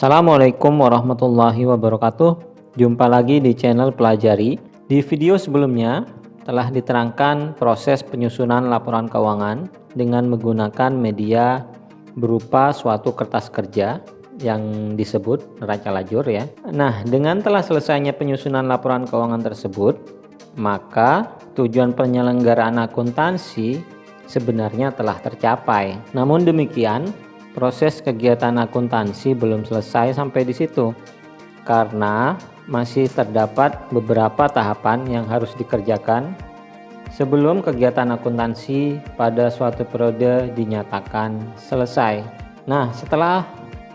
Assalamualaikum warahmatullahi wabarakatuh. Jumpa lagi di channel Pelajari. Di video sebelumnya telah diterangkan proses penyusunan laporan keuangan dengan menggunakan media berupa suatu kertas kerja yang disebut neraca lajur ya. Nah, dengan telah selesainya penyusunan laporan keuangan tersebut, maka tujuan penyelenggaraan akuntansi sebenarnya telah tercapai. Namun demikian, proses kegiatan akuntansi belum selesai sampai di situ, karena masih terdapat beberapa tahapan yang harus dikerjakan sebelum kegiatan akuntansi pada suatu periode dinyatakan selesai. Nah, setelah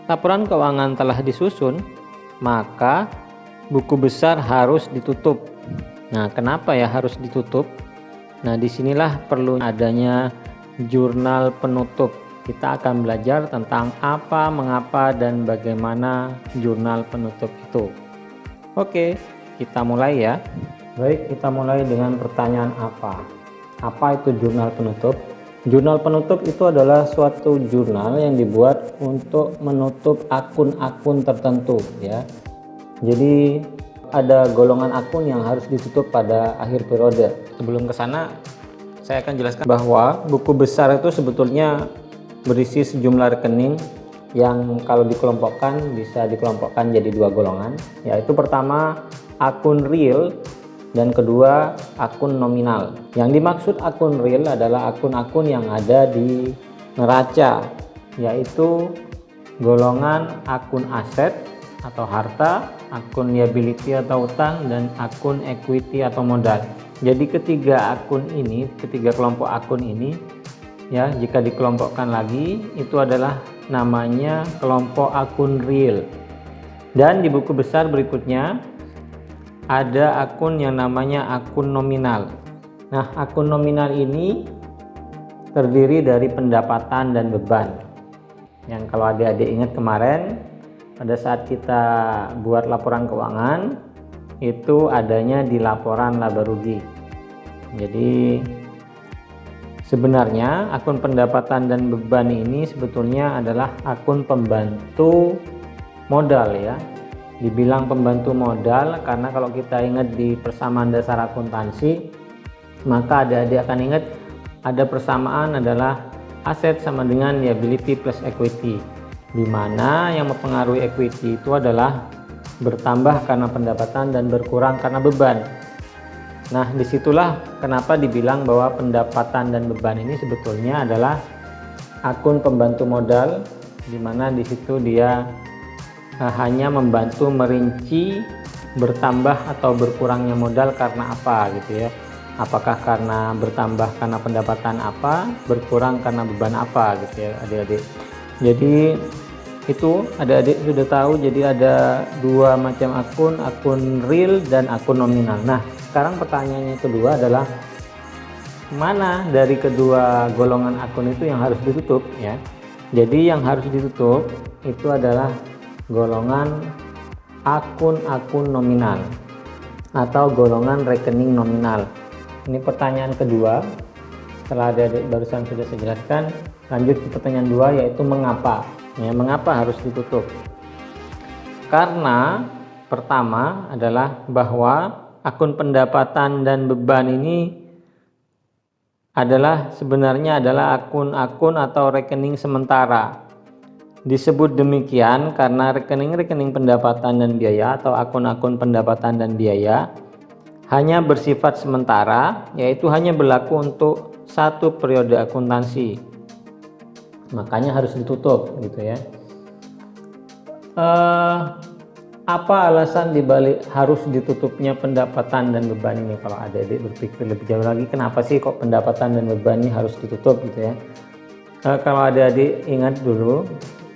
laporan keuangan telah disusun, maka buku besar harus ditutup. Nah, kenapa ya harus ditutup? Nah, disinilah perlu adanya jurnal penutup. Kita akan belajar tentang apa, mengapa, dan bagaimana jurnal penutup itu. Oke, kita mulai ya. Baik, kita mulai dengan pertanyaan apa. Apa itu jurnal penutup? Jurnal penutup itu adalah suatu jurnal yang dibuat untuk menutup akun-akun tertentu ya. Jadi ada golongan akun yang harus ditutup pada akhir periode. Sebelum ke sana, saya akan jelaskan bahwa buku besar itu sebetulnya berisi sejumlah rekening yang kalau dikelompokkan bisa dikelompokkan jadi dua golongan, yaitu pertama akun real dan kedua akun nominal. Yang dimaksud akun real adalah akun-akun yang ada di neraca, yaitu golongan akun aset atau harta, akun liability atau utang, dan akun equity atau modal. Jadi ketiga kelompok akun ini ya, jika dikelompokkan lagi itu adalah namanya kelompok akun real. Dan di buku besar berikutnya ada akun yang namanya akun nominal. Nah, akun nominal ini terdiri dari pendapatan dan beban. Yang kalau adik-adik ingat kemarin pada saat kita buat laporan keuangan itu adanya di laporan laba rugi. Jadi sebenarnya akun pendapatan dan beban ini sebetulnya adalah akun pembantu modal ya. Dibilang pembantu modal karena kalau kita ingat di persamaan dasar akuntansi, maka adik-adik akan ingat ada persamaan adalah aset sama dengan liability plus equity, di mana yang mempengaruhi equity itu adalah bertambah karena pendapatan dan berkurang karena beban. Nah, disitulah kenapa dibilang bahwa pendapatan dan beban ini sebetulnya adalah akun pembantu modal, di mana di situ dia hanya membantu merinci bertambah atau berkurangnya modal karena apa gitu ya. Apakah karena bertambah karena pendapatan apa, berkurang karena beban apa gitu ya adik-adik. Jadi itu adik-adik sudah tahu, jadi ada dua macam akun real dan akun nominal. Nah, sekarang pertanyaannya kedua adalah mana dari kedua golongan akun itu yang harus ditutup ya. Jadi yang harus ditutup itu adalah golongan akun-akun nominal atau golongan rekening nominal. Ini pertanyaan kedua. Setelah adik-adik barusan sudah saya jelaskan, lanjut ke pertanyaan dua, yaitu mengapa ya, mengapa harus ditutup. Karena pertama adalah bahwa akun pendapatan dan beban ini sebenarnya adalah akun-akun atau rekening sementara. Disebut demikian karena rekening-rekening pendapatan dan biaya atau akun-akun pendapatan dan biaya hanya bersifat sementara, yaitu hanya berlaku untuk satu periode akuntansi. Makanya harus ditutup gitu ya. Apa alasan dibalik harus ditutupnya pendapatan dan beban ini? Kalau adik-adik berpikir lebih jauh lagi, kenapa sih kok pendapatan dan beban ini harus ditutup gitu ya? Kalau adik-adik ingat dulu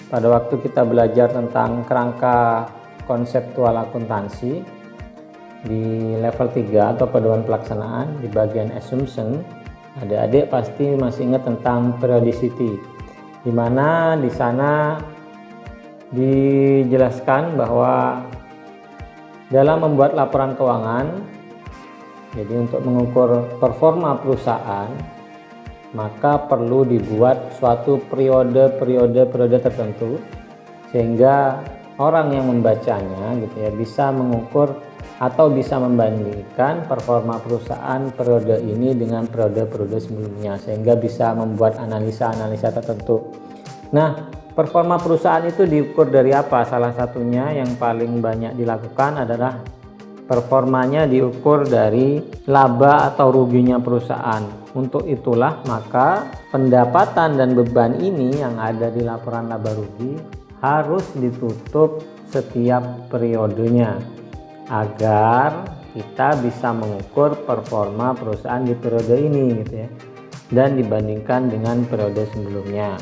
pada waktu kita belajar tentang kerangka konseptual akuntansi di level 3 atau pedoman pelaksanaan di bagian assumption, adik-adik pasti masih ingat tentang periodicity, di mana di sana dijelaskan bahwa dalam membuat laporan keuangan, jadi untuk mengukur performa perusahaan, maka perlu dibuat suatu periode tertentu sehingga orang yang membacanya gitu ya bisa mengukur atau bisa membandingkan performa perusahaan periode ini dengan periode-periode sebelumnya, sehingga bisa membuat analisa-analisa tertentu. Nah, performa perusahaan itu diukur dari apa? Salah satunya yang paling banyak dilakukan adalah performanya diukur dari laba atau ruginya perusahaan. Untuk itulah maka pendapatan dan beban ini yang ada di laporan laba rugi harus ditutup setiap periodenya, agar kita bisa mengukur performa perusahaan di periode ini gitu ya, dan dibandingkan dengan periode sebelumnya.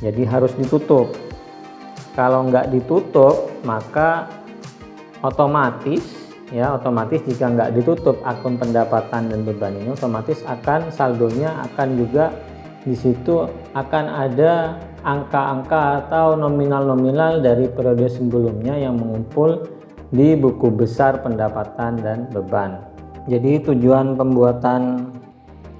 Jadi harus ditutup. Kalau nggak ditutup maka otomatis jika nggak ditutup akun pendapatan dan beban ini, otomatis akan saldonya akan juga di situ akan ada angka-angka atau nominal-nominal dari periode sebelumnya yang mengumpul di buku besar pendapatan dan beban. Jadi tujuan pembuatan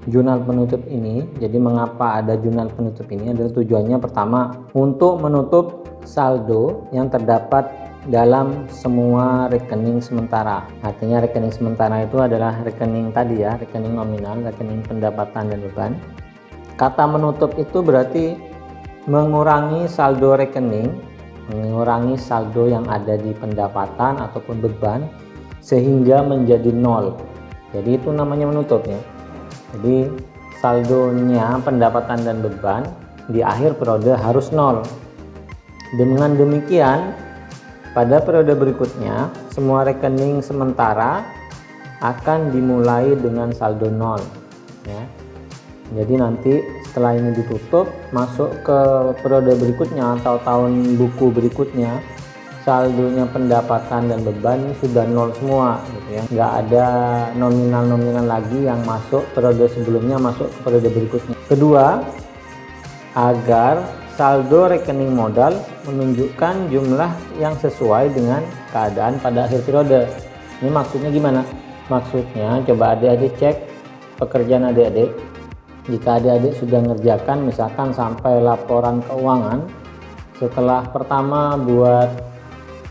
jurnal penutup ini, jadi mengapa ada jurnal penutup ini adalah tujuannya pertama untuk menutup saldo yang terdapat dalam semua rekening sementara. Artinya rekening sementara itu adalah rekening tadi ya, rekening nominal, rekening pendapatan dan beban. Kata menutup itu berarti mengurangi saldo rekening, mengurangi saldo yang ada di pendapatan ataupun beban sehingga menjadi nol. Jadi itu namanya menutup ya. Jadi saldonya pendapatan dan beban di akhir periode harus nol. Dengan demikian pada periode berikutnya semua rekening sementara akan dimulai dengan saldo nol ya. Jadi nanti setelah ini ditutup, masuk ke periode berikutnya atau tahun buku berikutnya, saldonya pendapatan dan beban sudah nol semua gitu ya, nggak ada nominal-nominal lagi yang masuk periode sebelumnya masuk ke periode berikutnya. Kedua, agar saldo rekening modal menunjukkan jumlah yang sesuai dengan keadaan pada akhir periode. Ini maksudnya gimana? Maksudnya coba adik-adik cek pekerjaan adik-adik. Jika adik-adik sudah ngerjakan misalkan sampai laporan keuangan, setelah pertama buat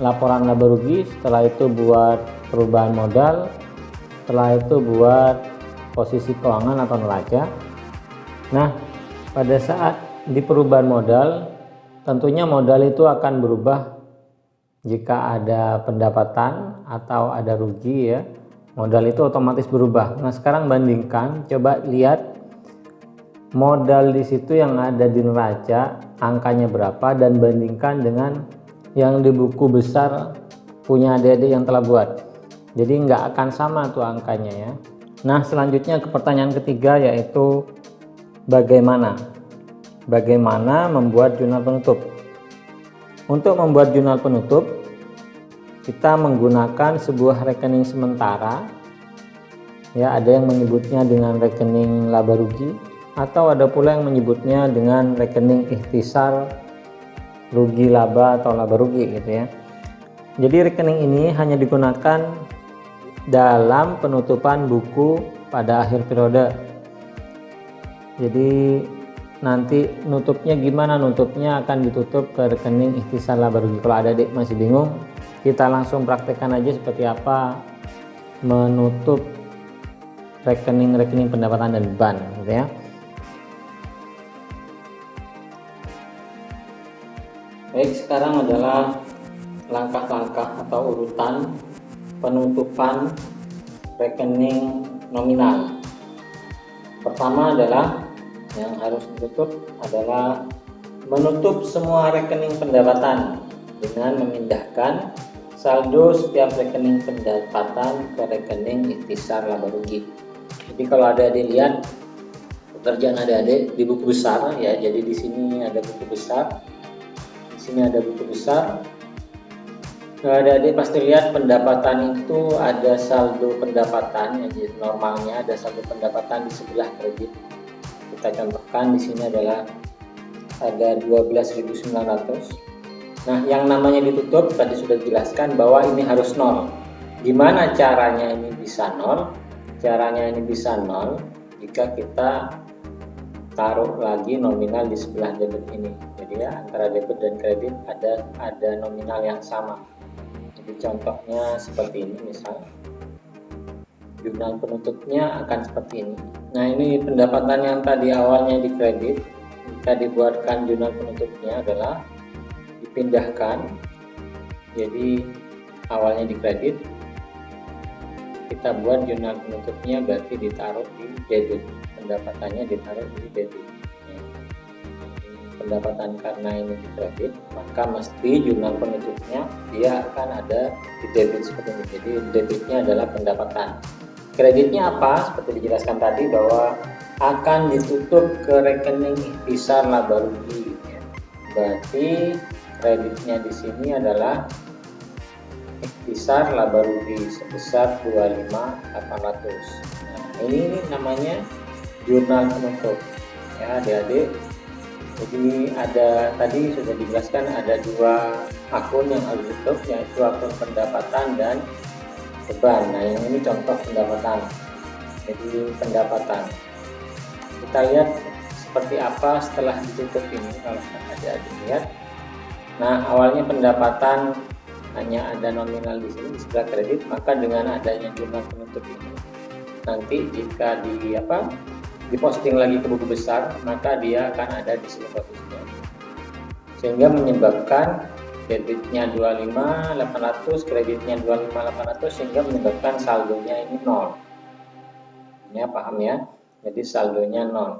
laporan laba rugi, setelah itu buat perubahan modal, setelah itu buat posisi keuangan atau neraca. Nah, pada saat di perubahan modal, tentunya modal itu akan berubah jika ada pendapatan atau ada rugi ya, modal itu otomatis berubah. Nah, sekarang bandingkan, coba lihat modal di situ yang ada di neraca angkanya berapa dan bandingkan dengan yang di buku besar punya adik-adik yang telah buat. Jadi nggak akan sama tuh angkanya ya. Nah, selanjutnya ke pertanyaan ketiga, yaitu bagaimana membuat jurnal penutup. Untuk membuat jurnal penutup kita menggunakan sebuah rekening sementara ya, ada yang menyebutnya dengan rekening laba rugi, atau ada pula yang menyebutnya dengan rekening ikhtisar rugi laba atau laba rugi gitu ya. Jadi rekening ini hanya digunakan dalam penutupan buku pada akhir periode. Jadi nanti nutupnya gimana? Nutupnya akan ditutup ke rekening ikhtisar laba rugi. Kalau ada adik masih bingung, kita langsung praktekkan aja seperti apa menutup rekening-rekening pendapatan dan beban gitu ya. Baik, sekarang adalah langkah-langkah atau urutan penutupan rekening nominal. Pertama adalah yang harus ditutup adalah menutup semua rekening pendapatan dengan memindahkan saldo setiap rekening pendapatan ke rekening ikhtisar laba rugi. Jadi kalau adik-adik lihat pekerjaan adik-adik di buku besar ya, jadi di sini ada buku besar. Sini ada buku besar. Adik-adik pasti lihat pendapatan itu ada saldo pendapatan, jadi normalnya ada saldo pendapatan di sebelah kredit. Kita contohkan di sini adalah ada 12.900. Nah, yang namanya ditutup tadi sudah dijelaskan bahwa ini harus nol. Gimana caranya ini bisa nol? Caranya ini bisa nol jika kita taruh lagi nominal di sebelah debit ini. Jadi Jadi ya, antara debit dan kredit ada nominal yang sama. Jadi contohnya seperti ini, misal jurnal penutupnya akan seperti ini. Nah, ini pendapatan yang tadi awalnya di kredit, jika dibuatkan jurnal penutupnya adalah dipindahkan. Jadi awalnya di kredit, kita buat jurnal penutupnya berarti ditaruh di debit, pendapatannya ditaruh di debit. Pendapatan karena ini di kredit, maka mesti jurnal penutupnya dia akan ada di debit seperti ini. Jadi debitnya adalah pendapatan. Kreditnya apa? Seperti dijelaskan tadi bahwa akan ditutup ke rekening ikhtisar laba rugi. Berarti kreditnya di sini adalah ikhtisar laba rugi sebesar 25.800. Nah, ini namanya jurnal penutup. Ya, adik-adik. Jadi tadi sudah dijelaskan ada dua akun yang harus ditutup, yaitu akun pendapatan dan beban. Nah, yang ini contoh pendapatan. Jadi pendapatan. Kita lihat seperti apa setelah ditutup ini. Kalau adik-adik lihat. Nah, awalnya pendapatan hanya ada nominal di sini di sebelah kredit, maka dengan adanya jurnal penutup ini nanti jika diposting lagi ke buku besar, maka dia akan ada di sini posisinya, sehingga menyebabkan debitnya 25.800, kreditnya 25.800, sehingga menyebabkan saldonya ini 0. Ini paham ya? Jadi saldonya 0.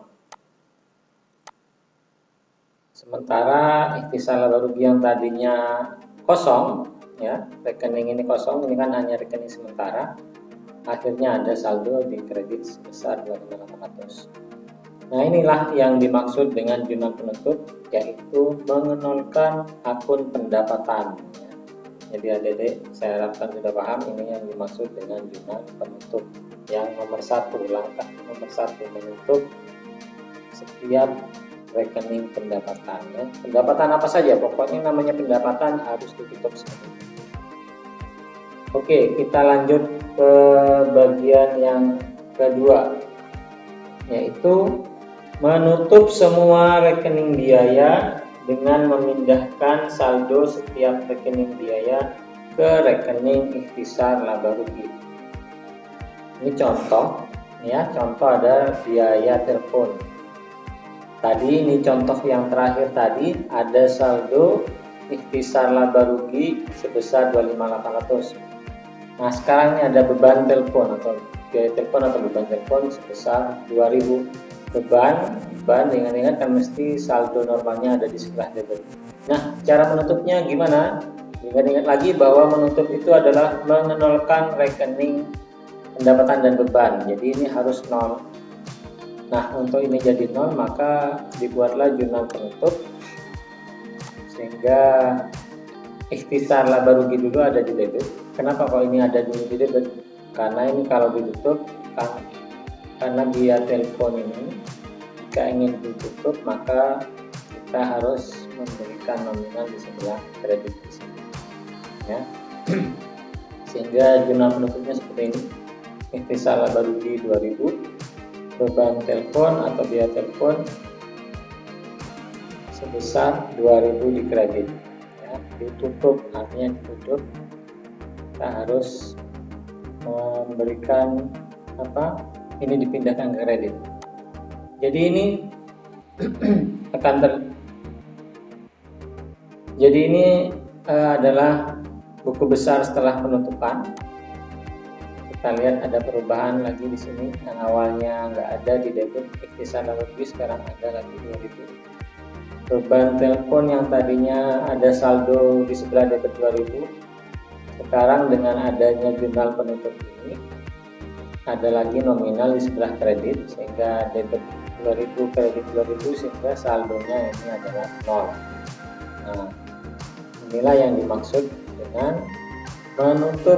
Sementara ikhtisar laba rugi yang tadinya kosong, ya, rekening ini kosong, ini kan hanya rekening sementara, akhirnya ada saldo di kredit sebesar 25.800. Nah, inilah yang dimaksud dengan jurnal penutup, yaitu mengenolkan akun pendapatan. Jadi adik-adik, saya harapkan sudah paham ini yang dimaksud dengan jurnal penutup. Yang nomor 1, langkah nomor 1, menutup setiap rekening pendapatan. Ya. Pendapatan apa saja, pokoknya namanya pendapatan harus ditutup seperti itu. Oke, kita lanjut ke bagian yang kedua, yaitu menutup semua rekening biaya dengan memindahkan saldo setiap rekening biaya ke rekening ikhtisar laba rugi. Ini contoh, ya, contoh ada biaya telepon. Tadi ini contoh yang terakhir tadi ada saldo ikhtisar laba rugi sebesar 25.800. Nah, sekarang ini ada beban telepon atau biaya telepon atau beban telepon sebesar 2.000. Beban ingat-ingat kan mesti saldo normalnya ada di sebelah debit. Nah, cara menutupnya gimana? Ingat-ingat lagi bahwa menutup itu adalah mengenolkan rekening pendapatan dan beban. Jadi ini harus 0. Nah, untuk ini jadi 0, maka dibuatlah jurnal penutup sehingga ikhtisar laba rugi dulu ada di debit. Kenapa kok ini ada dulu di debit? Karena ini kalau ditutup, karena biaya telepon ini jika ingin ditutup, maka kita harus memberikan nominal di sebelah kredit di sini. Ya. Sehingga jurnal penutupnya seperti ini. Ikhtisar laba rugi 2.000. Beban telepon atau biaya telepon sebesar 2.000 di kredit. Ya, ditutup, artinya ditutup. Kita harus memberikan ini dipindahkan ke kredit. Jadi ini jadi ini adalah buku besar setelah penutupan. Kita lihat ada perubahan lagi di sini, yang awalnya nggak ada di debit ikhtisar laba rugi, sekarang ada lagi 2.000. Beban telepon yang tadinya ada saldo di sebelah debit 2.000, sekarang dengan adanya jurnal penutup ini ada lagi nominal di sebelah kredit, sehingga debit 2.000 kredit 2.000, sehingga saldonya ini adalah 0. Nah, inilah yang dimaksud dengan menutup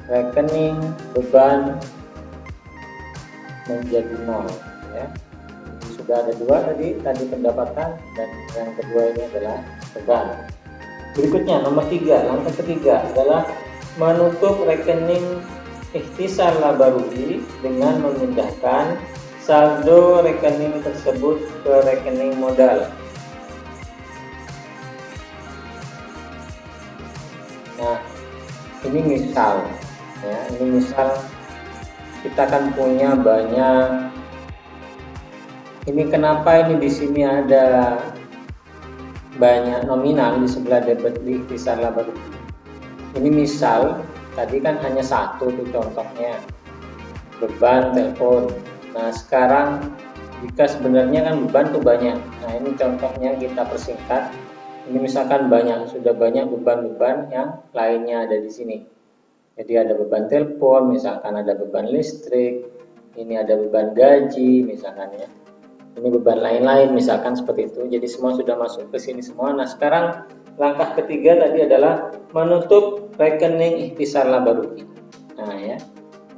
rekening beban menjadi 0, ya. Jadi sudah ada dua tadi pendapatan, dan yang kedua ini adalah beban. Berikutnya nomor 3, langkah ketiga adalah menutup rekening ikhtisar laba rugi dengan memindahkan saldo rekening tersebut ke rekening modal. ini misal ya, ini misal kita kan punya banyak. Ini kenapa ini di sini ada banyak nominal di sebelah debit di ikhtisar laba rugi. Ini misal tadi kan hanya satu tuh contohnya, beban telepon. Nah sekarang jika sebenarnya kan beban tuh banyak. Nah ini contohnya kita persingkat. Ini misalkan sudah banyak beban-beban yang lainnya ada di sini. Jadi ada beban telepon, misalkan ada beban listrik, ini ada beban gaji misalkan ya. Ini beban lain-lain misalkan seperti itu. Jadi semua sudah masuk ke sini semua. Nah sekarang langkah ketiga tadi adalah menutup rekening ikhtisar laba rugi. Nah ya,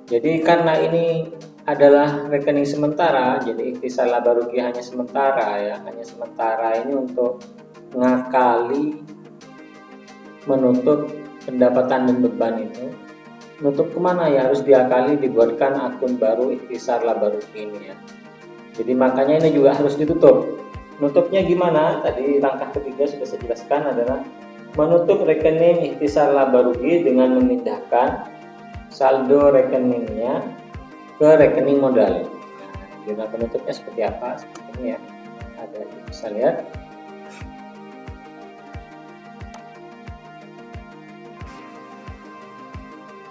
jadi karena ini adalah rekening sementara, jadi ikhtisar laba rugi hanya sementara ya, hanya sementara ini untuk mengakali menutup pendapatan dan beban itu. Nutup kemana ya, harus diakali dibuatkan akun baru ikhtisar laba rugi ini ya. Jadi makanya ini juga harus ditutup. Nutupnya gimana? Tadi langkah ketiga sudah saya jelaskan adalah menutup rekening ikhtisar laba rugi dengan memindahkan saldo rekeningnya ke rekening modal. Nah, jurnal penutupnya seperti apa? Seperti ini ya. Ada, bisa lihat.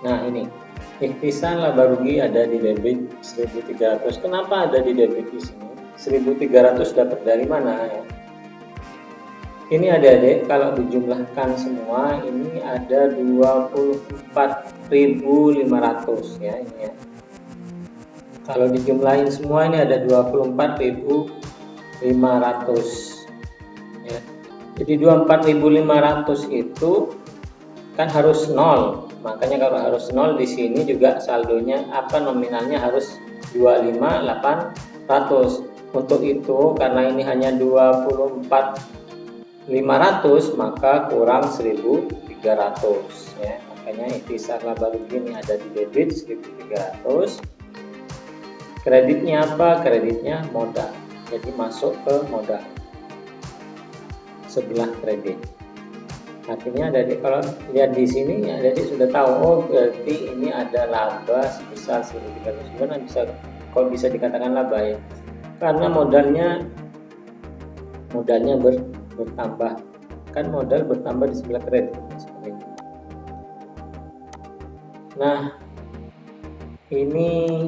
Nah ini. Ikhtisar laba rugi ada di debit 1.300. Kenapa ada di debit di sini? 1.300 dapat dari mana ya? Ini adik-adik kalau dijumlahkan semua ini ada 24.500 ya ini ya. Kalau dijumlahin semua ini ada 24.500 ya. Jadi 24.500 itu kan harus nol. Makanya kalau harus nol di sini juga saldonya nominalnya harus 25.800. Untuk itu karena ini hanya 24.500 maka kurang 1.300 ya. Makanya ikhtisar laba rugi ini ada di debit 1.300. Kreditnya apa? Kreditnya modal. Jadi masuk ke modal sebelah kredit. Artinya adik kalau lihat di sini adik sudah tahu, oh berarti ini ada laba sebesar 1.300. Gimana kok bisa dikatakan laba ya? Karena modalnya bertambah. Kan modal bertambah di sebelah kredit seperti itu. Nah, ini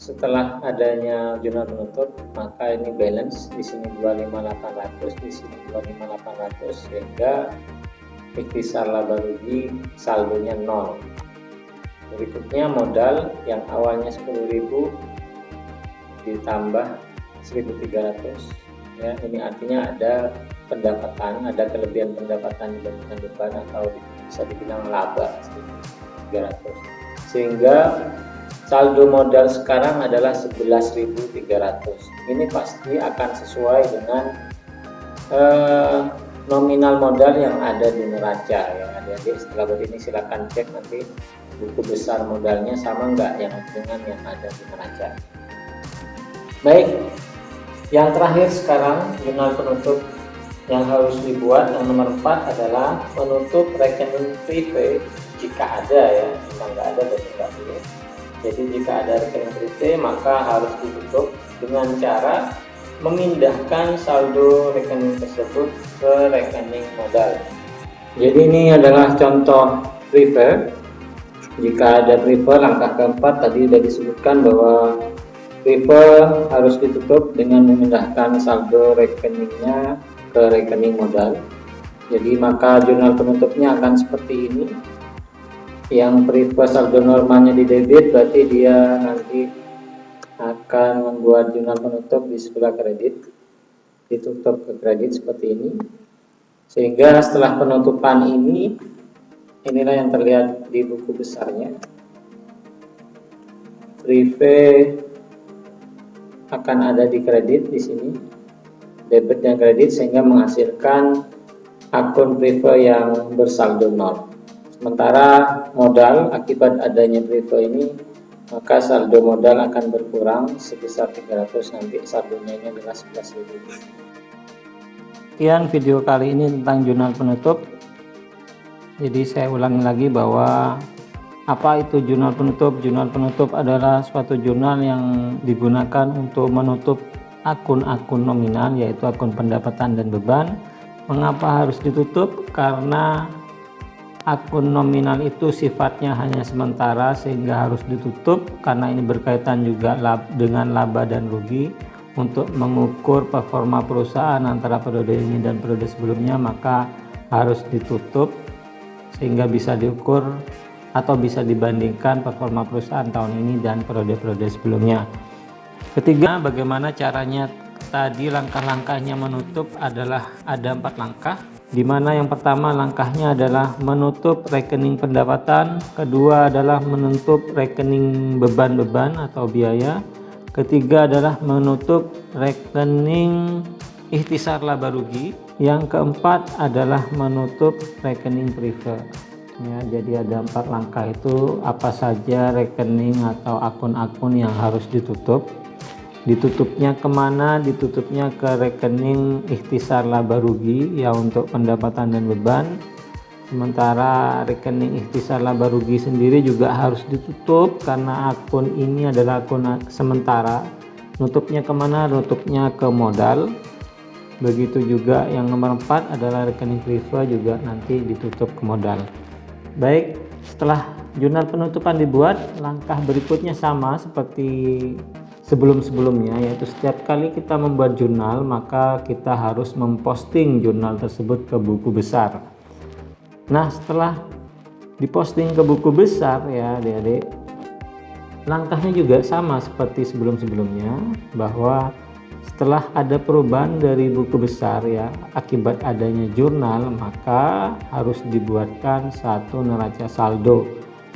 setelah adanya jurnal penutup maka ini balance di sini 25.800, di sini 25.800 sehingga ikhtisar laba rugi saldonya 0. Berikutnya modal yang awalnya 10.000 ditambah 1.300 ya. Ini artinya ada pendapatan, ada kelebihan pendapatan dibandingkan beban atau bisa dibilang laba 1.300 sehingga saldo modal sekarang adalah 11.300. Ini pasti akan sesuai dengan nominal modal yang ada di neraca ya. Adik-adik setelah ini silakan cek nanti buku besar modalnya sama enggak yang dengan yang ada di neraca. Baik, yang terakhir sekarang jurnal penutup yang harus dibuat yang nomor 4 adalah menutup rekening privé jika ada ya. Jika enggak ada berarti enggak boleh. Jadi jika ada rekening privé maka harus ditutup dengan cara memindahkan saldo rekening tersebut ke rekening modal. Jadi ini adalah contoh privé. Jika ada privé, langkah keempat tadi sudah disebutkan bahwa privé harus ditutup dengan memindahkan saldo rekeningnya ke rekening modal. Jadi maka jurnal penutupnya akan seperti ini. Yang privé saldo normalnya di debit berarti dia nanti akan membuat jurnal penutup di sebelah kredit, ditutup ke kredit seperti ini, sehingga setelah penutupan ini inilah yang terlihat di buku besarnya. Privé akan ada di kredit di sini, debit dan kredit, sehingga menghasilkan akun privé yang bersaldo 0. Sementara modal akibat adanya privé ini maka saldo modal akan berkurang sebesar 300, nanti saldonya ini adalah 11.000. Sekian video kali ini tentang jurnal penutup. Jadi saya ulangi lagi bahwa apa itu jurnal penutup? Jurnal penutup adalah suatu jurnal yang digunakan untuk menutup akun-akun nominal, yaitu akun pendapatan dan beban. Mengapa harus ditutup? Karena akun nominal itu sifatnya hanya sementara sehingga harus ditutup, karena ini berkaitan juga dengan laba dan rugi. Untuk mengukur performa perusahaan antara periode ini dan periode sebelumnya, maka harus ditutup sehingga bisa diukur atau bisa dibandingkan performa perusahaan tahun ini dan periode-periode sebelumnya. Ketiga, bagaimana caranya? Tadi langkah-langkahnya menutup adalah ada 4 langkah, di mana yang pertama langkahnya adalah menutup rekening pendapatan, kedua adalah menutup rekening beban-beban atau biaya, ketiga adalah menutup rekening ikhtisar laba rugi, yang keempat adalah menutup rekening prive. Ya, jadi ada 4 langkah itu. Apa saja rekening atau akun-akun yang harus ditutup? Ditutupnya kemana? Ditutupnya ke rekening ikhtisar laba rugi ya untuk pendapatan dan beban. Sementara rekening ikhtisar laba rugi sendiri juga harus ditutup karena akun ini adalah akun sementara. Nutupnya kemana? Nutupnya ke modal. Begitu juga yang nomor 4 adalah rekening prive, juga nanti ditutup ke modal. Baik, setelah jurnal penutupan dibuat, langkah berikutnya sama seperti sebelum-sebelumnya, yaitu setiap kali kita membuat jurnal maka kita harus memposting jurnal tersebut ke buku besar. Nah, setelah diposting ke buku besar ya adik-adik, langkahnya juga sama seperti sebelum-sebelumnya, bahwa setelah ada perubahan dari buku besar ya akibat adanya jurnal, maka harus dibuatkan satu neraca saldo,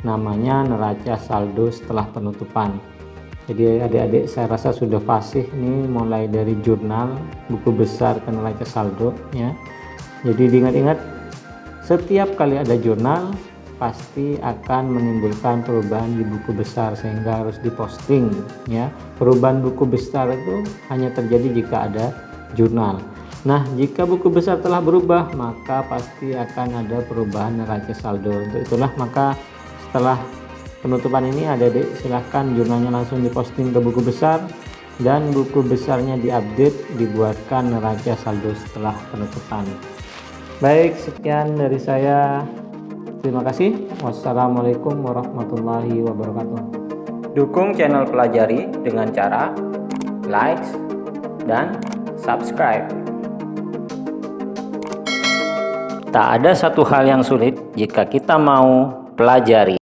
namanya neraca saldo setelah penutupan. Jadi adik-adik saya rasa sudah fasih nih, mulai dari jurnal, buku besar ke neraca saldo ya. Jadi diingat-ingat, setiap kali ada jurnal pasti akan menimbulkan perubahan di buku besar sehingga harus diposting ya. Perubahan buku besar itu hanya terjadi jika ada jurnal. Nah, jika buku besar telah berubah maka pasti akan ada perubahan neraca saldo. Untuk itulah maka setelah penutupan ini adik-adik silahkan jurnalnya langsung diposting ke buku besar dan buku besarnya diupdate, dibuatkan neraca saldo setelah penutupan. Baik, sekian dari saya. Terima kasih. Wassalamualaikum warahmatullahi wabarakatuh. Dukung channel Pelajari dengan cara like dan subscribe. Tak ada satu hal yang sulit jika kita mau pelajari.